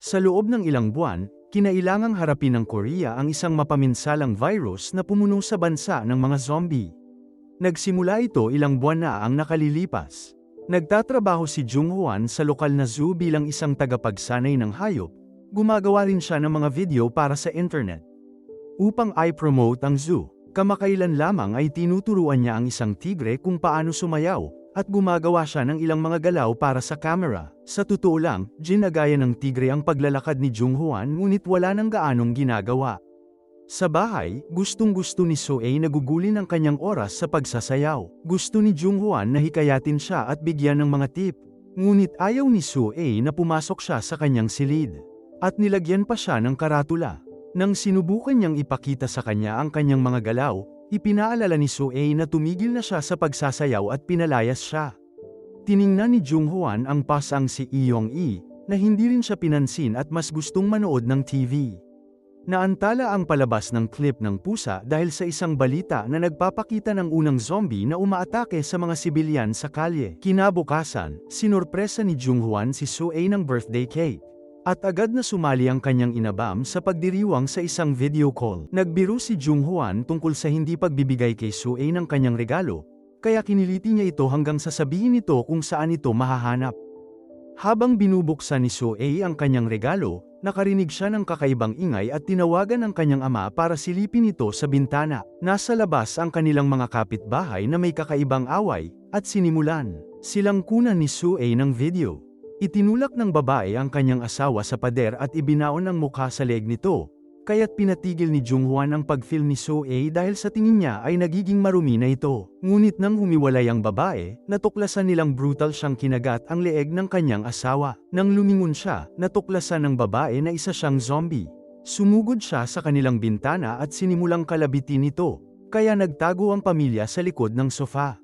Sa loob ng ilang buwan, kinailangang harapin ng Korea ang isang mapaminsalang virus na pumuno sa bansa ng mga zombie. Nagsimula ito ilang buwan na ang nakalilipas. Nagtatrabaho si Jung Hwan sa lokal na zoo bilang isang tagapagsanay ng hayop. Gumagawa rin siya ng mga video para sa internet. Upang i-promote ang zoo, kamakailan lamang ay tinuturuan niya ang isang tigre kung paano sumayaw, at gumagawa siya ng ilang mga galaw para sa camera. Sa totoo lang, ginagaya ng tigre ang paglalakad ni Jung Hwan ngunit wala nang gaanong ginagawa. Sa bahay, gustong-gusto ni So-ae na gugulin ang kanyang oras sa pagsasayaw. Gusto ni Jung Hwan na hikayatin siya at bigyan ng mga tip. Ngunit ayaw ni So-ae na pumasok siya sa kanyang silid. At nilagyan pa siya ng karatula. Nang sinubukan niyang ipakita sa kanya ang kanyang mga galaw, ipinaalala ni So-ae na tumigil na siya sa pagsasayaw at pinalayas siya. Tiningnan ni Jung Hwan ang pasang si Eong-i, na hindi rin siya pinansin at mas gustong manood ng TV. Naantala ang palabas ng clip ng pusa dahil sa isang balita na nagpapakita ng unang zombie na umaatake sa mga sibilyan sa kalye. Kinabukasan, sinurpresa ni Jung Hwan si So-ae ng birthday cake. At agad na sumali ang kanyang inabam sa pagdiriwang sa isang video call. Nagbiro si Jung Hwan tungkol sa hindi pagbibigay kay So-ae ng kanyang regalo, kaya kiniliti niya ito hanggang sasabihin nito kung saan ito mahahanap. Habang binubuksan ni So-ae ang kanyang regalo, nakarinig siya ng kakaibang ingay at tinawagan ang kanyang ama para silipin ito sa bintana. Nasa labas ang kanilang mga kapitbahay na may kakaibang away, at sinimulan silang kunan ni So-ae ng video. Itinulak ng babae ang kanyang asawa sa pader at ibinaon ang mukha sa leeg nito, kaya't pinatigil ni Jung Hwan ang pag-film ni So-ae dahil sa tingin niya ay nagiging marumi na ito. Ngunit nang humiwalay ang babae, natuklasan nilang brutal siyang kinagat ang leeg ng kanyang asawa. Nang lumingon siya, natuklasan ng babae na isa siyang zombie. Sumugod siya sa kanilang bintana at sinimulang kalabitin ito, kaya nagtago ang pamilya sa likod ng sofa.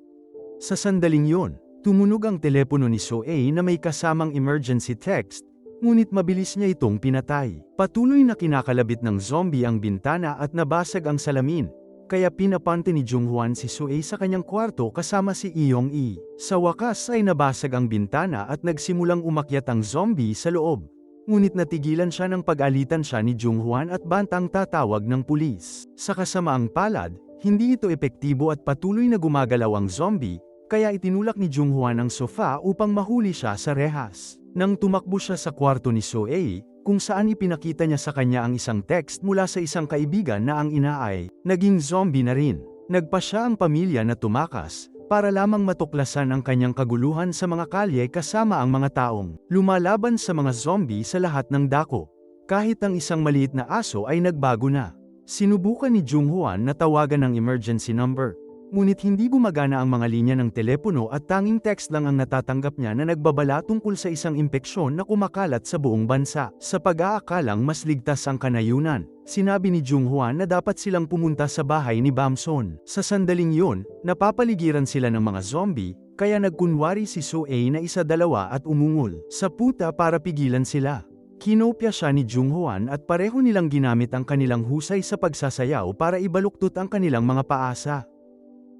Sa sandaling yun, tumunog ang telepono ni So-ae na may kasamang emergency text, ngunit mabilis niya itong pinatay. Patuloy na kinakalabit ng zombie ang bintana at nabasag ang salamin, kaya pinapante ni Jung Hwan si So-ae sa kanyang kwarto kasama si Eong-i. Sa wakas ay nabasag ang bintana at nagsimulang umakyat ang zombie sa loob. Ngunit natigilan siya ng pag-alitan siya ni Jung Hwan at bantang tatawag ng pulis. Sa kasamaang palad, hindi ito epektibo at patuloy na gumagalaw ang zombie, kaya itinulak ni Jung Hwan ang sofa upang mahuli siya sa rehas. Nang tumakbo siya sa kwarto ni So-ae, kung saan ipinakita niya sa kanya ang isang text mula sa isang kaibigan na ang ina ay naging zombie na rin. Nagpa siya ang pamilya na tumakas, para lamang matuklasan ang kanyang kaguluhan sa mga kalye kasama ang mga taong lumalaban sa mga zombie sa lahat ng dako. Kahit ang isang maliit na aso ay nagbago na. Sinubukan ni Jung Hwan na tawagan ng emergency number. Ngunit hindi gumagana ang mga linya ng telepono at tanging text lang ang natatanggap niya na nagbabala tungkol sa isang impeksyon na kumakalat sa buong bansa. Sa pag-aakalang mas ligtas ang kanayunan, sinabi ni Jung Hwan na dapat silang pumunta sa bahay ni Bamson. Sa sandaling yun, napapaligiran sila ng mga zombie, kaya nagkunwari si So-ae na isa-dalawa at umungol sa puta para pigilan sila. Kinopya siya ni Jung Hwan at pareho nilang ginamit ang kanilang husay sa pagsasayaw para ibaluktot ang kanilang mga paasa.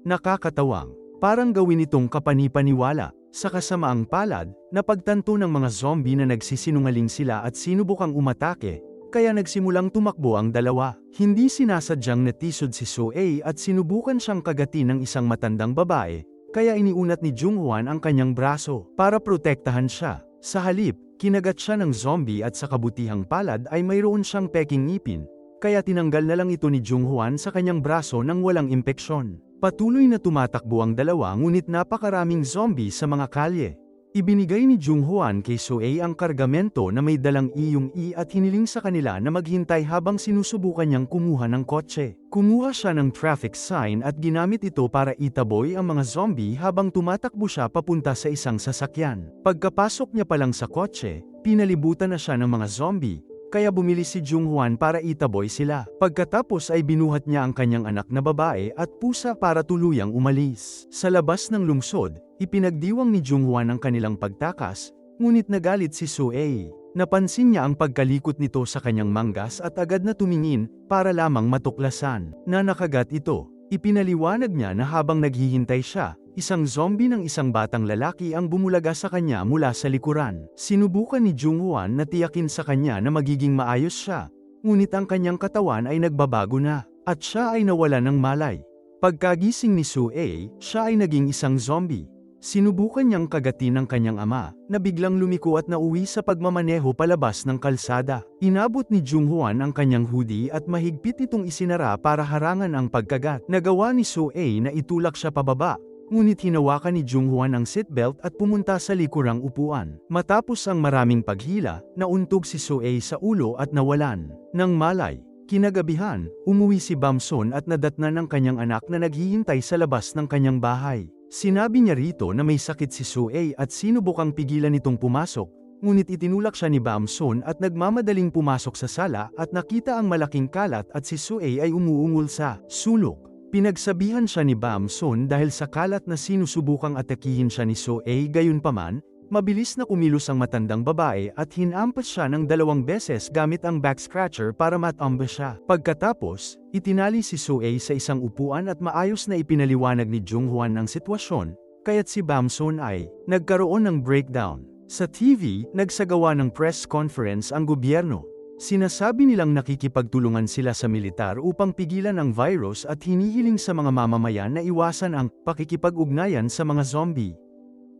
Nakakatawang, parang gawin itong kapanipaniwala. Sa kasamaang palad, napagtanto ng mga zombie na nagsisinungaling sila at sinubukang umatake, kaya nagsimulang tumakbo ang dalawa. Hindi sinasadyang natisod si So-ae at sinubukan siyang kagatin ng isang matandang babae, kaya iniunat ni Jung Hwan ang kanyang braso para protektahan siya. Sa halip, kinagat siya ng zombie at sa kabutihang palad ay mayroon siyang peking ngipin, kaya tinanggal na lang ito ni Jung Hwan sa kanyang braso nang walang impeksyon. Patuloy na tumatakbo ang dalawa ngunit napakaraming zombie sa mga kalye. Ibinigay ni Jung Hwan kay So-ae ang kargamento na may dalang Eong-i at hiniling sa kanila na maghintay habang sinusubukan niyang kumuha ng kotse. Kumuha siya ng traffic sign at ginamit ito para itaboy ang mga zombie habang tumatakbo siya papunta sa isang sasakyan. Pagkapasok niya pa lang sa kotse, pinalibutan na siya ng mga zombie, kaya bumili si Jung Hwan para itaboy sila. Pagkatapos ay binuhat niya ang kanyang anak na babae at pusa para tuluyang umalis. Sa labas ng lungsod, ipinagdiwang ni Jung Hwan ang kanilang pagtakas, ngunit nagalit si So-ae. Napansin niya ang pagkalikot nito sa kanyang manggas at agad na tumingin, para lamang matuklasan na nakagat ito. Ipinaliwanag niya na habang naghihintay siya, isang zombie ng isang batang lalaki ang bumulaga sa kanya mula sa likuran. Sinubukan ni Jung-hwan na tiyakin sa kanya na magiging maayos siya, ngunit ang kanyang katawan ay nagbabago na, at siya ay nawala ng malay. Pagkagising ni Soo-ae, siya ay naging isang zombie. Sinubukan niyang kagatin ng kanyang ama, na biglang lumiko at nauwi sa pagmamaneho palabas ng kalsada. Inabot ni Jung-hwan ang kanyang hoodie at mahigpit itong isinara para harangan ang pagkagat. Nagawa ni Soo-ae na itulak siya pababa, ngunit hinawakan ni Jung-hwan ang seatbelt at pumunta sa likurang upuan. Matapos ang maraming paghila, nauntog si Soo-ae sa ulo at nawalan ng malay. Kinagabihan, umuwi si Bamson at nadatnan ng kanyang anak na naghihintay sa labas ng kanyang bahay. Sinabi niya rito na may sakit si Soo-ae at sinubukang pigilan itong pumasok, ngunit itinulak siya ni Bamson at nagmamadaling pumasok sa sala at nakita ang malaking kalat at si Soo-ae ay umuungol sa sulok. Pinagsabihan siya ni Bamson dahil sa kalat na sinusubukang atakihin siya ni Soo-ae. Gayunpaman, mabilis na kumilos ang matandang babae at hinampas siya ng 2 beses gamit ang back scratcher para matumba siya. Pagkatapos, itinali si Soo-ae sa isang upuan at maayos na ipinaliwanag ni Jung-hwan ang sitwasyon, kaya't si Bamson ay nagkaroon ng breakdown. Sa TV, nagsagawa ng press conference ang gobyerno. Sinasabi nilang nakikipagtulungan sila sa militar upang pigilan ang virus at hinihiling sa mga mamamayan na iwasan ang pakikipag-ugnayan sa mga zombie.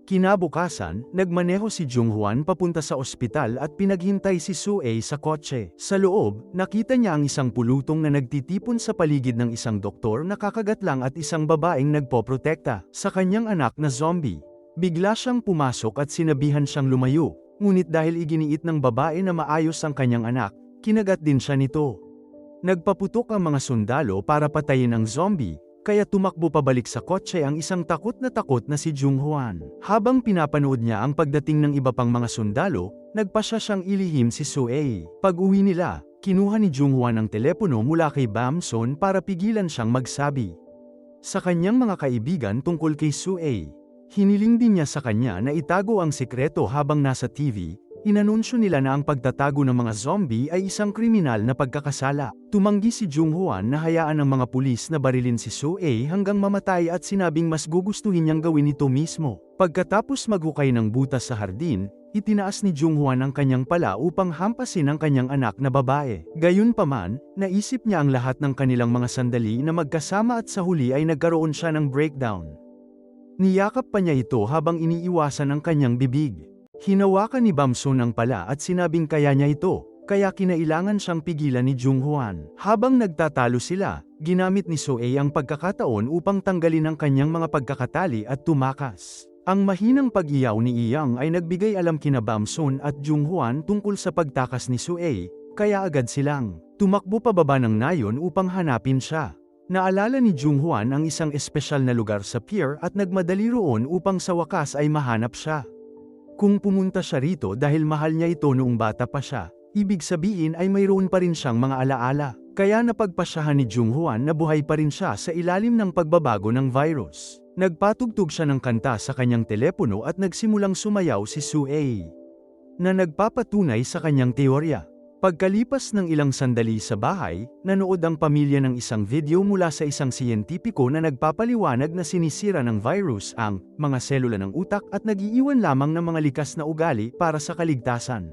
Kinabukasan, nagmaneho si Jung-hwan papunta sa ospital at pinaghintay si Soo-ae sa kotse. Sa loob, nakita niya ang isang pulutong na nagtitipon sa paligid ng isang doktor na kakagatlang at isang babaeng nagpoprotekta sa kanyang anak na zombie. Bigla siyang pumasok at sinabihan siyang lumayo, ngunit dahil iginiit ng babae na maayos ang kanyang anak, kinagat din siya nito. Nagpaputok ang mga sundalo para patayin ang zombie, kaya tumakbo pabalik sa kotse ang isang takot na si Jung-hwan. Habang pinapanood niya ang pagdating ng iba pang mga sundalo, nagpasya siyang ilihim si Soo-ae. Pag-uwi nila, kinuha ni Jung-hwan ang telepono mula kay Bamson para pigilan siyang magsabi sa kanyang mga kaibigan tungkol kay Soo-ae. Hiniling din niya sa kanya na itago ang sikreto habang nasa TV. Inanunsyo nila na ang pagtatago ng mga zombie ay isang kriminal na pagkakasala. Tumanggi si Jung-hwan na hayaan ang mga pulis na barilin si Soo-ae hanggang mamatay at sinabing mas gugustuhin niyang gawin ito mismo. Pagkatapos maghukay ng butas sa hardin, itinaas ni Jung-hwan ang kanyang pala upang hampasin ang kanyang anak na babae. Gayunpaman, naisip niya ang lahat ng kanilang mga sandali na magkasama at sa huli ay nagkaroon siya ng breakdown. Niyakap pa niya ito habang iniiwasan ang kanyang bibig. Hinawakan ni Bamson ang pala at sinabing kaya niya ito, kaya kinailangan siyang pigilan ni Jung-hwan. Habang nagtatalo sila, ginamit ni Soo-ae ang pagkakataon upang tanggalin ang kanyang mga pagkakatali at tumakas. Ang mahinang pag-iyaw ni Iyang ay nagbigay alam kina Bamson at Jung-hwan tungkol sa pagtakas ni Soo-ae, kaya agad silang tumakbo pababa ng nayon upang hanapin siya. Naalala ni Jung-hwan ang isang espesyal na lugar sa pier at nagmadali roon upang sa wakas ay mahanap siya. Kung pumunta siya rito dahil mahal niya ito noong bata pa siya, ibig sabihin ay mayroon pa rin siyang mga alaala. Kaya napagpasyahan ni Jung-hwan na buhay pa rin siya sa ilalim ng pagbabago ng virus. Nagpatugtog siya ng kanta sa kanyang telepono at nagsimulang sumayaw si Soo-ae, na nagpapatunay sa kanyang teorya. Pagkalipas ng ilang sandali sa bahay, nanood ang pamilya ng isang video mula sa isang siyentipiko na nagpapaliwanag na sinisira ng virus ang mga selula ng utak at nag-iiwan lamang ng mga likas na ugali para sa kaligtasan.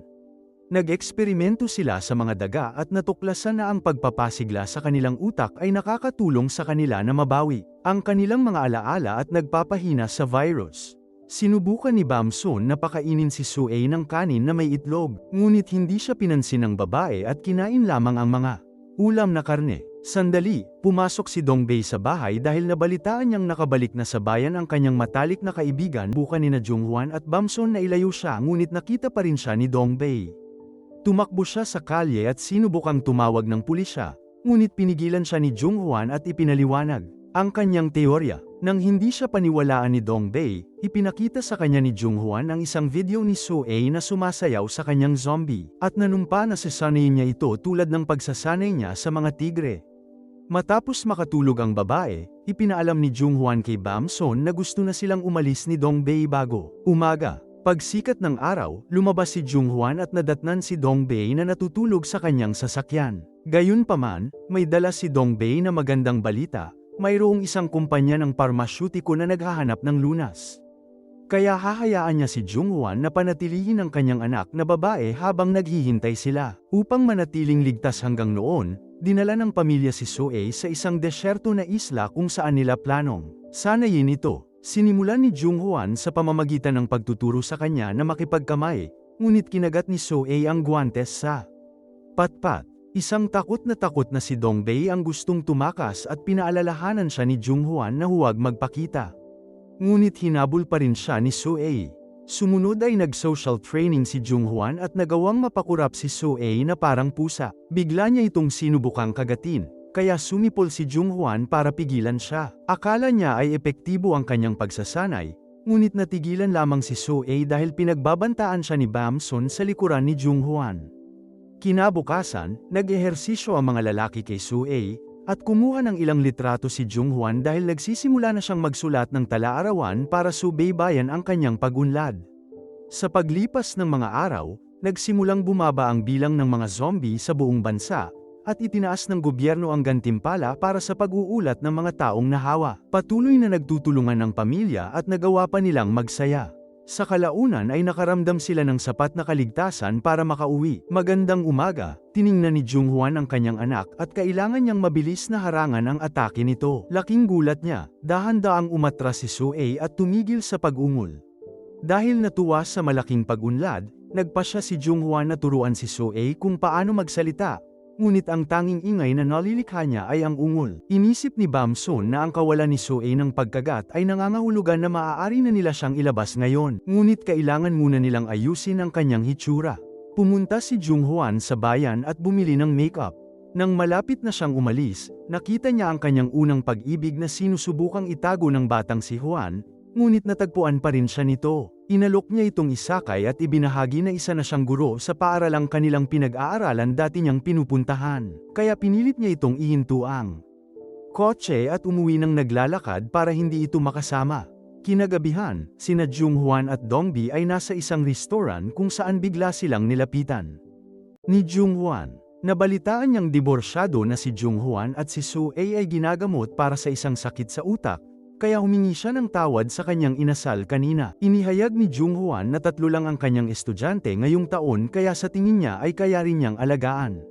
Nag-eksperimento sila sa mga daga at natuklasan na ang pagpapasigla sa kanilang utak ay nakakatulong sa kanila na mabawi ang kanilang mga alaala at nagpapahina sa virus. Sinubukan ni Bamson na pakainin si Soo-ae ng kanin na may itlog, ngunit hindi siya pinansin ng babae at kinain lamang ang mga ulam na karne. Sandali, pumasok si Dong-bae sa bahay dahil nabalitaan niyang nakabalik na sa bayan ang kanyang matalik na kaibigan. Bukan ni Jung-hwan at Bamson na ilayo siya ngunit nakita pa rin siya ni Dong-bae. Tumakbo siya sa kalye at sinubukang tumawag ng pulisya, ngunit pinigilan siya ni Jung-hwan at ipinaliwanag ang kanyang teorya. Nang hindi siya paniwalaan ni Dong-bae, ipinakita sa kanya ni Jung-hwan ang isang video ni Soo-ae na sumasayaw sa kanyang zombie, at nanumpa na sasanayin niya ito tulad ng pagsasanay niya sa mga tigre. Matapos makatulog ang babae, ipinaalam ni Jung-hwan kay Bamson na gusto na silang umalis ni Dong-bae bago umaga. Pagsikat ng araw, lumabas si Jung-hwan at nadatnan si Dong-bae na natutulog sa kanyang sasakyan. Gayunpaman, may dala si Dong-bae na magandang balita. mayroong isang kumpanya ng parmasyutiko na naghahanap ng lunas. Kaya hahayaan niya si Jung-hwan na panatilihin ang kanyang anak na babae habang naghihintay sila. Upang manatiling ligtas hanggang noon, dinala ng pamilya si So-ae sa isang desyerto na isla kung saan nila planong sanayin ito. Sinimulan ni Jung-hwan sa pamamagitan ng pagtuturo sa kanya na makipagkamay, ngunit kinagat ni So-ae ang guwantes sa patpat. Isang takot na si Dong-bae ang gustong tumakas at pinaalalahanan siya ni Jung-hwan na huwag magpakita. Ngunit hinabol pa rin siya ni So-ae. Sumunod ay nag-social training si Jung-hwan at nagawang mapakurap si So-ae na parang pusa. Bigla niya itong sinubukang kagatin, kaya sumipol si Jung-hwan para pigilan siya. Akala niya ay epektibo ang kanyang pagsasanay, ngunit natigilan lamang si So-ae dahil pinagbabantaan siya ni Bam-sun sa likuran ni Jung-hwan. Kinabukasan, nag-ehersisyo ang mga lalaki kay So-ae, at kumuha ng ilang litrato si Jung-hwan dahil nagsisimula na siyang magsulat ng tala-arawan para subaybayan ang kanyang pag-unlad. Sa paglipas ng mga araw, nagsimulang bumaba ang bilang ng mga zombie sa buong bansa, at itinaas ng gobyerno ang gantimpala para sa pag-uulat ng mga taong nahawa. Patuloy na nagtutulungan ng pamilya at nagawa pa nilang magsaya. Sa kalaunan ay nakaramdam sila ng sapat na kaligtasan para makauwi. Magandang umaga, tiningnan ni Jung-hwan ang kanyang anak at kailangan niyang mabilis na harangan ang atake nito. Laking gulat niya, dahan-daang umatras si So-ae at tumigil sa pag-ungol. Dahil natuwa sa malaking pag-unlad, nagpasya si Jung-hwan na turuan si So-ae kung paano magsalita. Ngunit ang tanging ingay na nalilikha niya ay ang ungol. Inisip ni Bam-sun na ang kawalan ni So-ae ng pagkagat ay nangangahulugan na maaari na nila siyang ilabas ngayon. Ngunit kailangan muna nilang ayusin ang kanyang hitsura. Pumunta si Jung-hwan sa bayan at bumili ng makeup. Nang malapit na siyang umalis, nakita niya ang kanyang unang pag-ibig na sinusubukang itago ng batang si Hwan, ngunit natagpuan pa rin siya nito. Inalok niya itong isakay at ibinahagi na isa na siyang guro sa paaralang kanilang pinag-aaralan dati niyang pinupuntahan. Kaya pinilit niya itong ihinto ang kotse at umuwi ng naglalakad para hindi ito makasama. Kinagabihan, sina Jung-hwan at Dong-bae ay nasa isang restaurant kung saan bigla silang nilapitan ni Jung-hwan. Nabalitaan niyang diborsyado na si Jung-hwan at si So-ae ay ginagamot para sa isang sakit sa utak, kaya humingi siya ng tawad sa kanyang inasal kanina. Inihayag ni Jung-hwan na 3 lang ang kanyang estudyante ngayong taon kaya sa tingin niya ay kaya rin niyang alagaan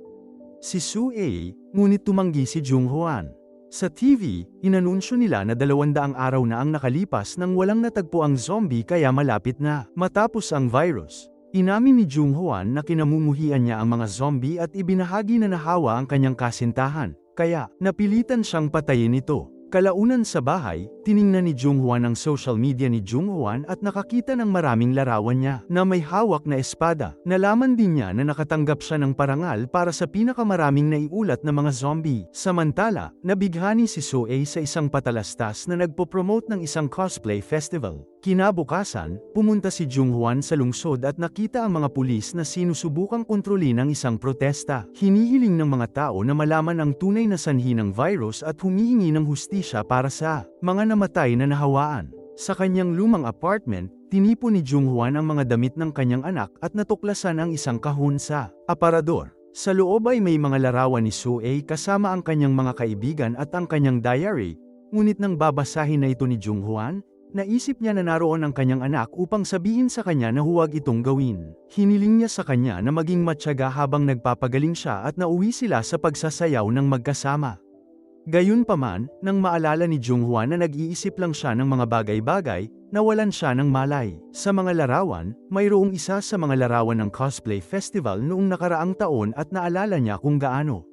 si So-ae, ngunit tumanggi si Jung-hwan. Sa TV, inanunsyo nila na 200 araw na ang nakalipas nang walang natagpo ang zombie kaya malapit na matapos ang virus. Inamin ni Jung-hwan na kinamumuhian niya ang mga zombie at ibinahagi na nahawa ang kanyang kasintahan, kaya napilitan siyang patayin ito. Kalaunan sa bahay, tiningnan ni Jung-hwan ang social media ni Jung-hwan at nakakita ng maraming larawan niya na may hawak na espada. Nalaman din niya na nakatanggap siya ng parangal para sa pinakamaraming naiulat na mga zombie. Samantala, nabighani si So-ae sa isang patalastas na nagpo-promote ng isang cosplay festival. Kinabukasan, pumunta si Jung-hwan sa lungsod at nakita ang mga pulis na sinusubukang kontrolin ang isang protesta. Hinihiling ng mga tao na malaman ang tunay na sanhi ng virus at humihingi ng hustisya para sa mga namatay na nahawaan. Sa kanyang lumang apartment, tinipon ni Jung-hwan ang mga damit ng kanyang anak at natuklasan ang isang kahon sa aparador. Sa loob ay may mga larawan ni So-ae kasama ang kanyang mga kaibigan at ang kanyang diary, ngunit nang babasahin na ito ni Jung-hwan, naisip niya na naroon ang kanyang anak upang sabihin sa kanya na huwag itong gawin. Hiniling niya sa kanya na maging matyaga habang nagpapagaling siya at nauwi sila sa pagsasayaw ng magkasama. Gayunpaman, nang maalala ni Jung-hwan na nag-iisip lang siya ng mga bagay-bagay, nawalan siya ng malay. Sa mga larawan, mayroong isa sa mga larawan ng cosplay festival noong nakaraang taon at naalala niya kung gaano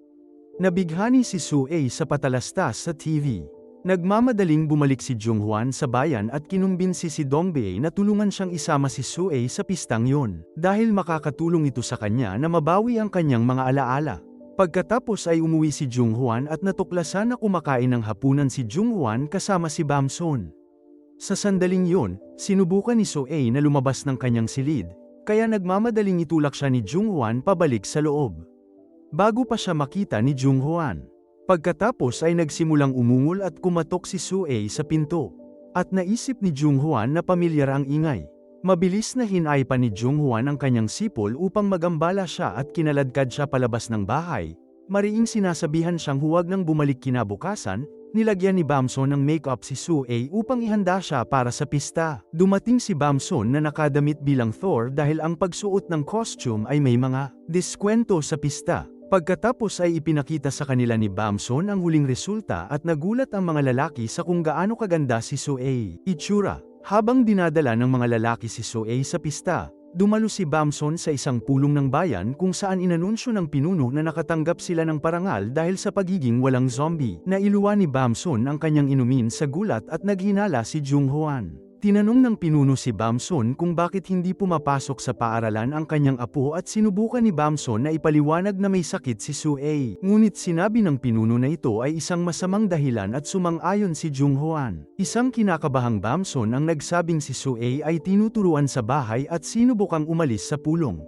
nabighani si So-ae sa patalastas sa TV. Nagmamadaling bumalik si Jung-hwan sa bayan at kinumbinsi si Dong-bae na tulungan siyang isama si So-ae sa pistang yon, dahil makakatulong ito sa kanya na mabawi ang kanyang mga alaala. Pagkatapos ay umuwi si Jung-hwan at natuklasan na kumakain ng hapunan si Jung-hwan kasama si Bam-sun. Sa sandaling yon, sinubukan ni So-ae na lumabas ng kanyang silid, kaya nagmamadaling itulak siya ni Jung-hwan pabalik sa loob. Bago pa siya makita ni Jung-hwan. Pagkatapos ay nagsimulang umungol at kumatok si So-ae sa pinto. At naisip ni Jung-hwan na pamilyar ang ingay. Mabilis na hinay pa ni Jung-hwan ang kanyang sipol upang magambala siya at kinaladkad siya palabas ng bahay. Mariing sinasabihan siyang huwag nang bumalik kinabukasan, nilagyan ni Bamson ng makeup si Sue upang ihanda siya para sa pista. Dumating si Bamson na nakadamit bilang Thor dahil ang pagsuot ng costume ay may mga diskwento sa pista. Pagkatapos ay ipinakita sa kanila ni Bamson ang huling resulta at nagulat ang mga lalaki sa kung gaano kaganda si Sue. Itsura. Habang dinadala ng mga lalaki si Sue sa pista, dumalo si Bamson sa isang pulong ng bayan kung saan inanunsyo ng pinuno na nakatanggap sila ng parangal dahil sa pagiging walang zombie. Nailuwa ni Bamson ang kanyang inumin sa gulat at naghinala si Jung Hwan. Tinanong ng pinuno si Bamson kung bakit hindi pumapasok sa paaralan ang kanyang apo at sinubukan ni Bamson na ipaliwanag na may sakit si Sue. Ngunit sinabi ng pinuno na ito ay isang masamang dahilan at sumang-ayon si Jung Hwan. Isang kinakabahang Bamson ang nagsabing si Sue ay tinuturuan sa bahay at sinubukang umalis sa pulong.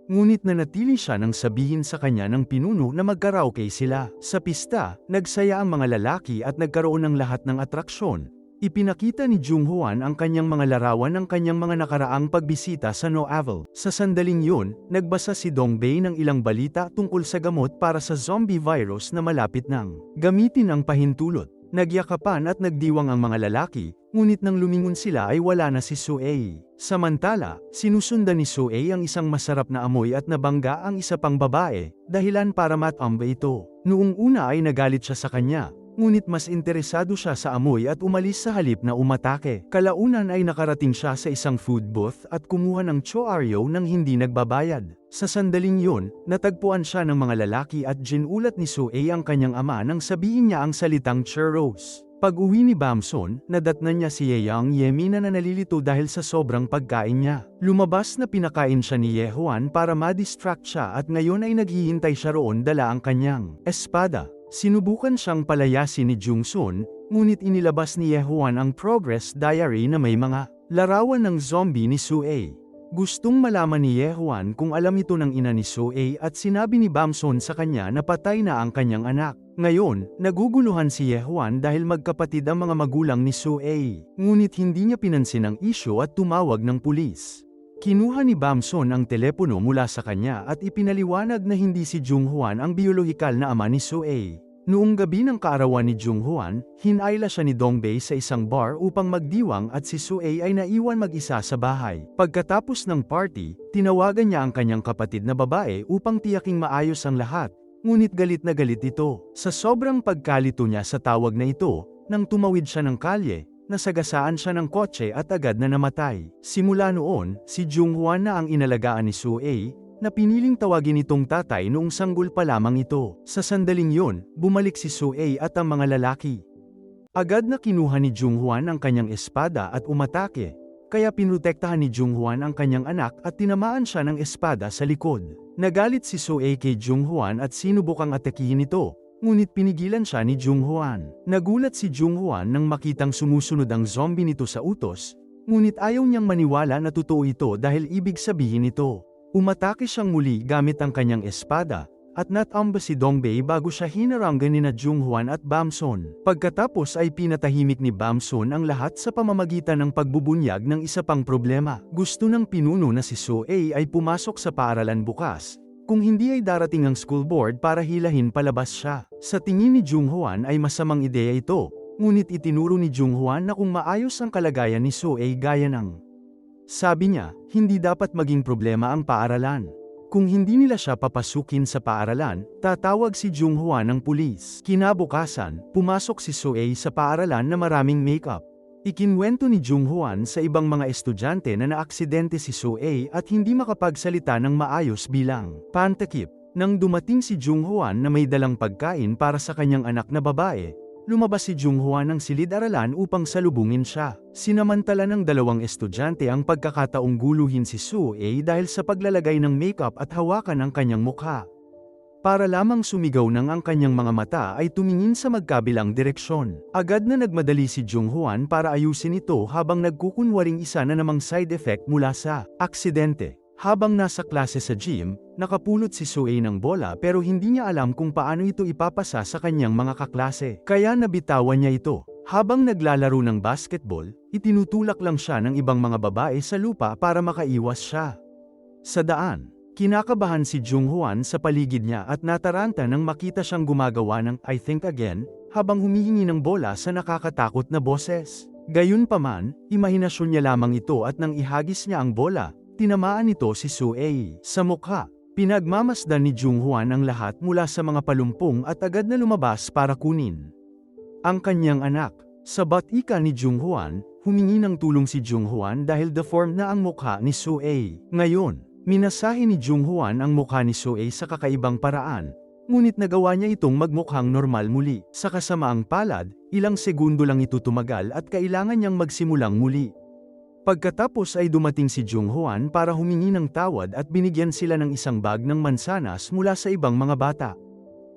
Ngunit nanatili siya nang sabihin sa kanya ng pinuno na magkaraoke sila. Sa pista, nagsaya ang mga lalaki at nagkaroon ng lahat ng atraksyon. Ipinakita ni Jung Hwan ang kanyang mga larawan ng kanyang mga nakaraang pagbisita sa Noavel. Sa sandaling yun, nagbasa si Dongbei ng ilang balita tungkol sa gamot para sa zombie virus na malapit nang gamitin ang pahintulot. Nagyakapan at nagdiwang ang mga lalaki, ngunit nang lumingon sila ay wala na si Sue. Samantala, sinusundan ni Sue ang isang masarap na amoy at nabangga ang isa pang babae, dahilan para matamba ito. Noong una ay nagalit siya sa kanya, ngunit mas interesado siya sa amoy at umalis sa halip na umatake. Kalaunan ay nakarating siya sa isang food booth at kumuha ng choaryo nang hindi nagbabayad. Sa sandaling yun, natagpuan siya ng mga lalaki at ginulat ni Sue ang kanyang ama nang sabihin niya ang salitang churros. Pag-uwi ni Bamson, nadatnan niya si Yeang Yemi na nalilito dahil sa sobrang pagkain niya. Lumabas na pinakain siya ni Ye Hwan para ma-distract siya at ngayon ay naghihintay siya roon dala ang kanyang espada. Sinubukan siyang palayasin ni Jung Sun, ngunit inilabas ni Ye Hwan ang progress diary na may mga larawan ng zombie ni Sue. Gustong malaman ni Ye Hwan kung alam ito ng ina ni Sue at sinabi ni Bamson sa kanya na patay na ang kanyang anak. Ngayon, naguguluhan si Ye Hwan dahil magkapatid ang mga magulang ni Sue. Ngunit hindi niya pinansin ang isyu at tumawag ng pulis. Kinuha ni Bamson ang telepono mula sa kanya at ipinaliwanag na hindi si Jung Hwan ang biolohikal na ama ni Sue. Noong gabi ng kaarawan ni Jung Hwan, hinayla siya ni Dongbei sa isang bar upang magdiwang at si Sue ay naiwan mag-isa sa bahay. Pagkatapos ng party, tinawagan niya ang kanyang kapatid na babae upang tiyaking maayos ang lahat, ngunit galit na galit ito. Sa sobrang pagkalito niya sa tawag na ito, nang tumawid siya ng kalye, nasagasaan siya ng kotse at agad na namatay. Simula noon, si Jung Hwan na ang inalagaan ni Sue, na piniling tawagin itong tatay noong sanggol pa lamang ito. Sa sandaling yon, bumalik si Sue at ang mga lalaki. Agad na kinuha ni Jung Hwan ang kanyang espada at umatake, kaya pinrotektahan ni Jung Hwan ang kanyang anak at tinamaan siya ng espada sa likod. Nagalit si Sue kay Jung Hwan at sinubukang atakihin ito, ngunit pinigilan siya ni Jung Hwan. Nagulat si Jung Hwan nang makitang sumusunod ang zombie nito sa utos, ngunit ayaw niyang maniwala na totoo ito dahil ibig sabihin nito. Umatake siyang muli gamit ang kanyang espada, at natamba si Dongbei bago siya hinaranggan nina Jung Hwan at Bamson. Pagkatapos ay pinatahimik ni Bamson ang lahat sa pamamagitan ng pagbubunyag ng isa pang problema. Gusto ng pinuno na si Sue ay pumasok sa paaralan bukas, kung hindi ay darating ang school board para hilahin palabas siya. Sa tingin ni Jung Hwan ay masamang ideya ito, ngunit itinuro ni Jung Hwan na kung maayos ang kalagayan ni Sue gaya ng sabi niya, hindi dapat maging problema ang paaralan. Kung hindi nila siya papasukin sa paaralan, tatawag si Jung Hwan ng pulis. Kinabukasan, pumasok si Sue sa paaralan na maraming makeup. Ikinwento ni Jung Hwan sa ibang mga estudyante na naaksidente si Sue at hindi makapagsalita ng maayos bilang pantakip. Nang dumating si Jung Hwan na may dalang pagkain para sa kanyang anak na babae, lumabas si Jung Hwan ng silid-aralan upang salubungin siya. Sinamantala ng dalawang estudyante ang pagkakataong guluhin si Sue dahil sa paglalagay ng makeup at hawakan ang kanyang mukha. Para lamang sumigaw nang ang kanyang mga mata ay tumingin sa magkabilang direksyon. Agad na nagmadali si Jung Hwan para ayusin ito habang nagkukunwaring isa na namang side effect mula sa aksidente. Habang nasa klase sa gym, nakapulot si Sue ng bola pero hindi niya alam kung paano ito ipapasa sa kanyang mga kaklase. Kaya nabitawan niya ito. Habang naglalaro ng basketball, itinutulak lang siya ng ibang mga babae sa lupa para makaiwas siya. Sa daan, kinakabahan si Jung Hwan sa paligid niya at nataranta nang makita siyang gumagawa ng I think again, habang humihingi ng bola sa nakakatakot na boses. Gayunpaman, imahinasyon niya lamang ito at nang ihagis niya ang bola, tinamaan nito si Sue sa mukha. Pinagmamasdan ni Jung-hwan ang lahat mula sa mga palumpong at agad na lumabas para kunin ang kanyang anak. Sa batika ni Jung-hwan, humingi ng tulong si Jung-hwan dahil deformed na ang mukha ni Sue. Ngayon, minasahe ni Jung-hwan ang mukha ni Sue sa kakaibang paraan, ngunit nagawa niya itong magmukhang normal muli. Sa kasamaang palad, ilang segundo lang ito tumagal at kailangan niyang magsimulang muli. Pagkatapos ay dumating si Jung-hwan para humingi ng tawad at binigyan sila ng isang bag ng mansanas mula sa ibang mga bata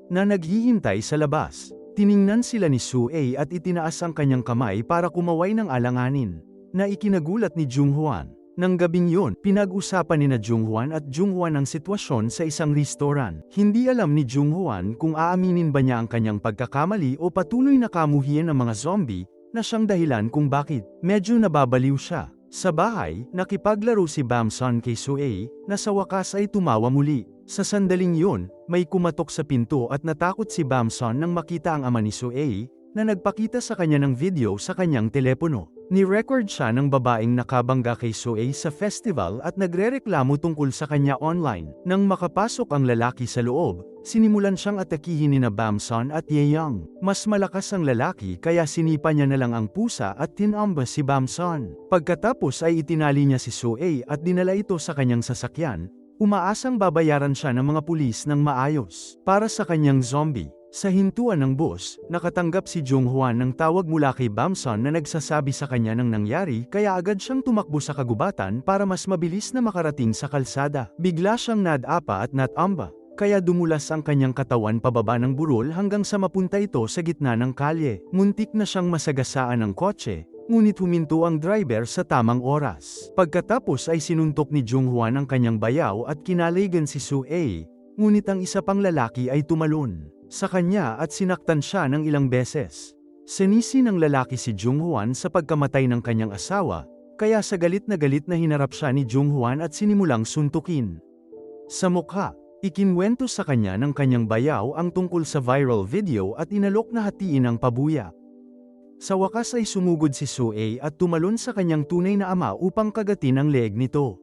na naghihintay sa labas. Tiningnan sila ni Sue at itinaas ang kanyang kamay para kumaway ng alanganin na ikinagulat ni Jung-hwan. Nang gabing yun, pinag-usapan ni Jung-hwan at Jung-hwan ang sitwasyon sa isang restoran. Hindi alam ni Jung-hwan kung aaminin ba niya ang kanyang pagkakamali o patuloy na kamuhian ng mga zombie na siyang dahilan kung bakit medyo nababaliw siya. Sa bahay, nakipaglaro si Bamsun kay Sue, na sa wakas ay tumawa muli. Sa sandaling yun, may kumatok sa pinto at natakot si Bamsun nang makita ang ama ni Sue, na nagpakita sa kanya ng video sa kanyang telepono. Ni-record siya ng babaeng nakabangga kay Sue sa festival at nagrereklamo tungkol sa kanya online. Nang makapasok ang lalaki sa loob, sinimulan siyang atakihin ni Bamsun at Ye-young. Mas malakas ang lalaki kaya sinipa niya na lang ang pusa at tinamba si Bamsun. Pagkatapos ay itinali niya si Sue at dinala ito sa kanyang sasakyan, umaasang babayaran siya ng mga pulis ng maayos para sa kanyang zombie. Sa hintuan ng bus, nakatanggap si Jung-hwan ng tawag mula kay Bamsun na nagsasabi sa kanya ng nangyari kaya agad siyang tumakbo sa kagubatan para mas mabilis na makarating sa kalsada. Bigla siyang nadapa at natamba, kaya dumulas ang kanyang katawan pababa ng burol hanggang sa mapunta ito sa gitna ng kalye. Muntik na siyang masagasaan ng kotse, ngunit huminto ang driver sa tamang oras. Pagkatapos ay sinuntok ni Jung-hwan ang kanyang bayaw at kinaligan si Sue, ngunit ang isa pang lalaki ay tumalon sa kanya at sinaktan siya ng ilang beses. Sinisi ng lalaki si Jung-hwan sa pagkamatay ng kanyang asawa, kaya sa galit na hinarap siya ni Jung-hwan at sinimulang suntukin sa mukha. Ikinwento sa kanya ng kanyang bayaw ang tungkol sa viral video at inalok na hatiin ang pabuya. Sa wakas ay sumugod si Sue at tumalon sa kanyang tunay na ama upang kagatin ang leeg nito.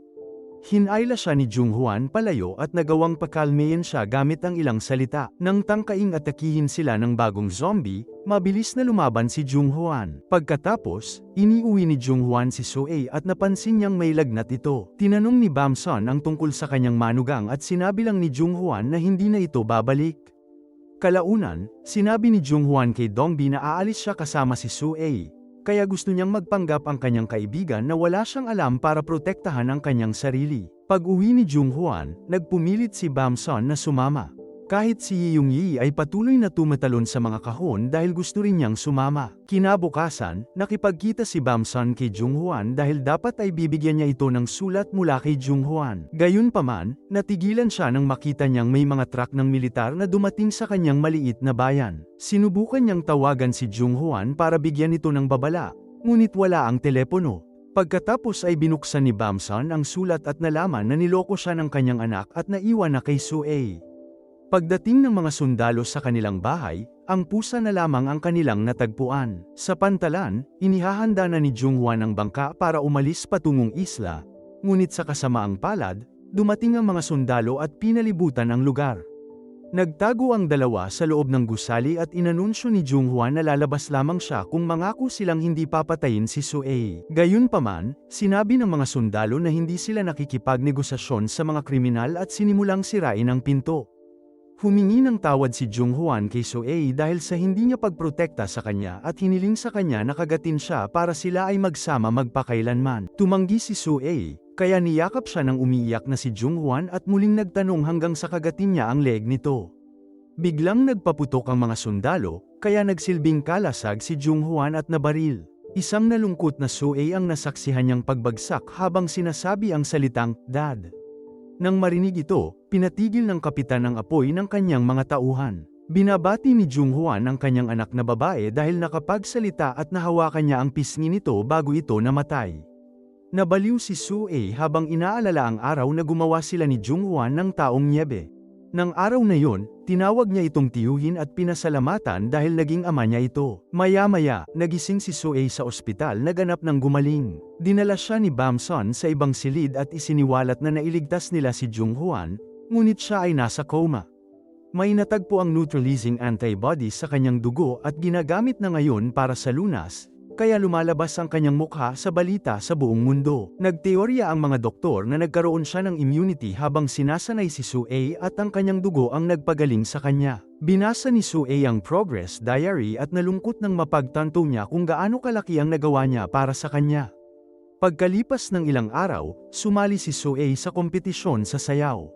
Hinayla siya ni Jung-hwan palayo at nagawang pakalmeyin siya gamit ang ilang salita. Nang tangkaing atakihin sila ng bagong zombie, mabilis na lumaban si Jung-hwan. Pagkatapos, iniuwi ni Jung-hwan si Sue at napansin niyang may lagnat ito. Tinanong ni Bamsun ang tungkol sa kanyang manugang at sinabi lang ni Jung-hwan na hindi na ito babalik. Kalaunan, sinabi ni Jung-hwan kay Dongbi na aalis siya kasama si Sue, kaya gusto niyang magpanggap ang kanyang kaibigan na wala siyang alam para protektahan ang kanyang sarili. Pag-uwi ni Jung-hwan, nagpumilit si Bamsun na sumama. Kahit si Ye-young ay patuloy na tumatalon sa mga kahon dahil gusto rin niyang sumama. Kinabukasan, nakipagkita si Bamsun kay Jung-hwan dahil dapat ay bibigyan niya ito ng sulat mula kay Jung-hwan. Gayunpaman, natigilan siya nang makita niyang may mga truck ng militar na dumating sa kanyang maliit na bayan. Sinubukan niyang tawagan si Jung-hwan para bigyan ito ng babala, ngunit wala ang telepono. Pagkatapos ay binuksan ni Bamsun ang sulat at nalaman na niloko siya ng kanyang anak at naiwan na kay Sue. Pagdating ng mga sundalo sa kanilang bahay, ang pusa na lamang ang kanilang natagpuan. Sa pantalan, inihahanda na ni Jung-hwan ang bangka para umalis patungong isla, ngunit sa kasamaang palad, dumating ang mga sundalo at pinalibutan ang lugar. Nagtago ang dalawa sa loob ng gusali at inanunsyo ni Jung-hwan na lalabas lamang siya kung mangako silang hindi papatayin si Sue. Gayunpaman, sinabi ng mga sundalo na hindi sila nakikipagnegosasyon sa mga kriminal at sinimulang sirain ang pinto. Humingi ng tawad si Jung-hwan kay Sue dahil sa hindi niya pagprotekta sa kanya at hiniling sa kanya na kagatin siya para sila ay magsama magpakailanman. Tumanggi si Sue, kaya niyakap siya ng umiiyak na si Jung-hwan at muling nagtanong hanggang sa kagatin niya ang leg nito. Biglang nagpaputok ang mga sundalo, kaya nagsilbing kalasag si Jung-hwan at nabaril. Isang nalungkot na Sue ang nasaksihan niyang pagbagsak habang sinasabi ang salitang, "Dad." Nang marinig ito, pinatigil ng kapitan ang apoy ng kanyang mga tauhan. Binabati ni Jung-hwan ang kanyang anak na babae dahil nakapagsalita at nahawakan niya ang pisngi nito bago ito namatay. Nabaliw si Sue habang inaalala ang araw na gumawa sila ni Jung-hwan ng taong nyebe. Nang araw na yon, tinawag niya itong tiyuhin at pinasalamatan dahil naging ama niya ito. Maya-maya, nagising si Soo-ae sa ospital na ganap ng gumaling. Dinala siya ni Bam-sun sa ibang silid at isiniwalat na nailigtas nila si Jung-hwan, ngunit siya ay nasa coma. May natagpo ang neutralizing antibodies sa kanyang dugo at ginagamit na ngayon para sa lunas, kaya lumalabas ang kanyang mukha sa balita sa buong mundo. Nagteorya ang mga doktor na nagkaroon siya ng immunity habang sinasanay si Soo-ae at ang kanyang dugo ang nagpagaling sa kanya. Binasa ni Soo-ae ang progress diary at nalungkot nang mapagtanto niya kung gaano kalaki ang nagawa niya para sa kanya. Pagkalipas ng ilang araw, sumali si Soo-ae sa kompetisyon sa sayaw.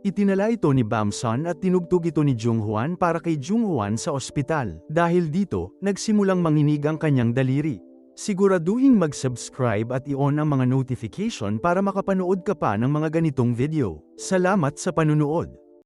Itinala ito ni Bam-sun at tinugtog ito ni Jung-hwan para kay Jung-hwan sa ospital. Dahil dito, nagsimulang manginig ang kanyang daliri. Siguraduhing mag-subscribe at i-on ang mga notification para makapanood ka pa ng mga ganitong video. Salamat sa panunood!